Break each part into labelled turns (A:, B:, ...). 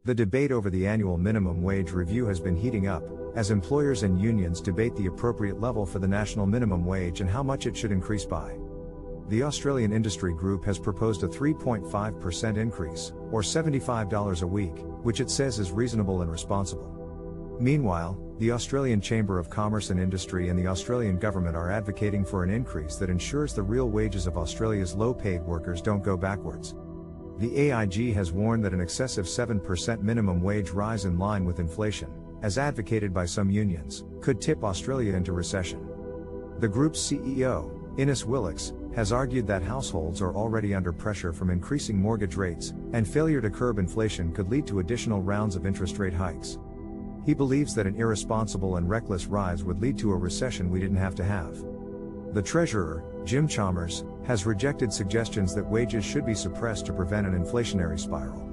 A: The debate over the annual minimum wage review has been heating up, as employers and unions debate the appropriate level for the national minimum wage and how much it should increase by. The Australian Industry Group has proposed a 3.5% increase, or $75 a week, which it says is reasonable and responsible. Meanwhile, the Australian Chamber of Commerce and Industry and the Australian government are advocating for an increase that ensures the real wages of Australia's low-paid workers don't go backwards. The AIG has warned that an excessive 7% minimum wage rise in line with inflation, as advocated by some unions, could tip Australia into recession. The group's CEO, Ines Willicks, has argued that households are already under pressure from increasing mortgage rates, and failure to curb inflation could lead to additional rounds of interest rate hikes. He believes that an irresponsible and reckless rise would lead to a recession we didn't have to have. The Treasurer, Jim Chalmers, has rejected suggestions that wages should be suppressed to prevent an inflationary spiral.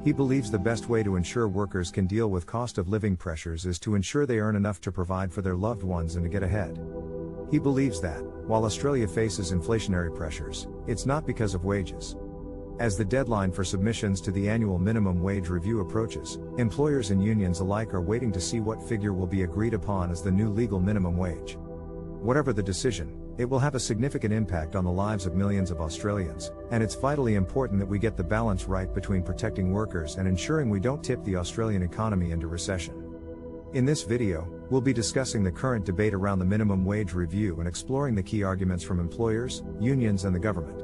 A: He believes the best way to ensure workers can deal with cost of living pressures is to ensure they earn enough to provide for their loved ones and to get ahead. He believes that, while Australia faces inflationary pressures, it's not because of wages. As the deadline for submissions to the annual minimum wage review approaches, employers and unions alike are waiting to see what figure will be agreed upon as the new legal minimum wage. Whatever the decision, it will have a significant impact on the lives of millions of Australians, and it's vitally important that we get the balance right between protecting workers and ensuring we don't tip the Australian economy into recession. In this video, we'll be discussing the current debate around the minimum wage review and exploring the key arguments from employers, unions and the government.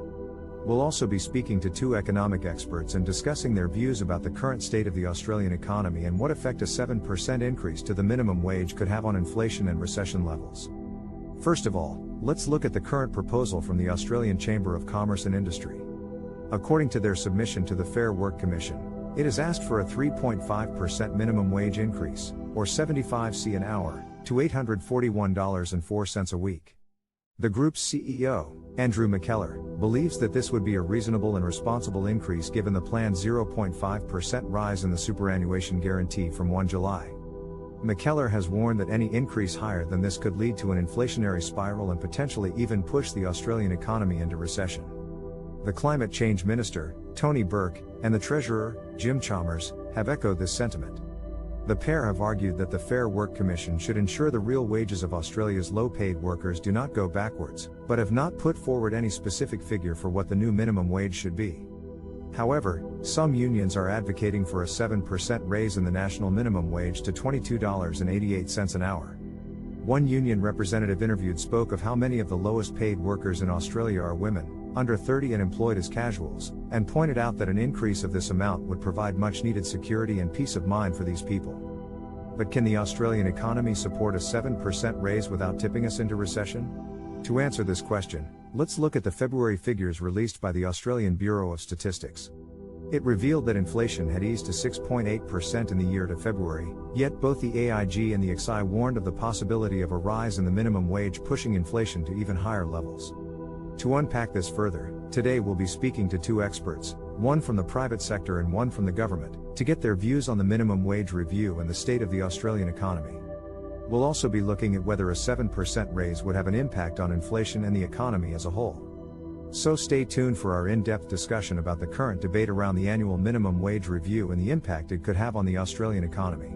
A: We'll also be speaking to two economic experts and discussing their views about the current state of the Australian economy and what effect a 7% increase to the minimum wage could have on inflation and recession levels. First of all, let's look at the current proposal from the Australian Chamber of Commerce and Industry. According to their submission to the Fair Work Commission, it has asked for a 3.5% minimum wage increase, or 75 cents an hour, to $841.04 a week. The group's CEO, Andrew McKellar, believes that this would be a reasonable and responsible increase given the planned 0.5% rise in the superannuation guarantee from 1 July. McKellar has warned that any increase higher than this could lead to an inflationary spiral and potentially even push the Australian economy into recession. The Climate Change Minister, Tony Burke, and the Treasurer, Jim Chalmers, have echoed this sentiment. The pair have argued that the Fair Work Commission should ensure the real wages of Australia's low-paid workers do not go backwards, but have not put forward any specific figure for what the new minimum wage should be. However, some unions are advocating for a 7% raise in the national minimum wage to $22.88 an hour. One union representative interviewed spoke of how many of the lowest paid workers in Australia are women, under 30 and employed as casuals, and pointed out that an increase of this amount would provide much-needed security and peace of mind for these people. But can the Australian economy support a 7% raise without tipping us into recession? To answer this question, let's look at the February figures released by the Australian Bureau of Statistics. It revealed that inflation had eased to 6.8% in the year to February, yet both the AIG and the XI warned of the possibility of a rise in the minimum wage pushing inflation to even higher levels. To unpack this further, today we'll be speaking to two experts, one from the private sector and one from the government, to get their views on the minimum wage review and the state of the Australian economy. We'll also be looking at whether a 7% raise would have an impact on inflation and the economy as a whole. So stay tuned for our in-depth discussion about the current debate around the annual minimum wage review and the impact it could have on the Australian economy.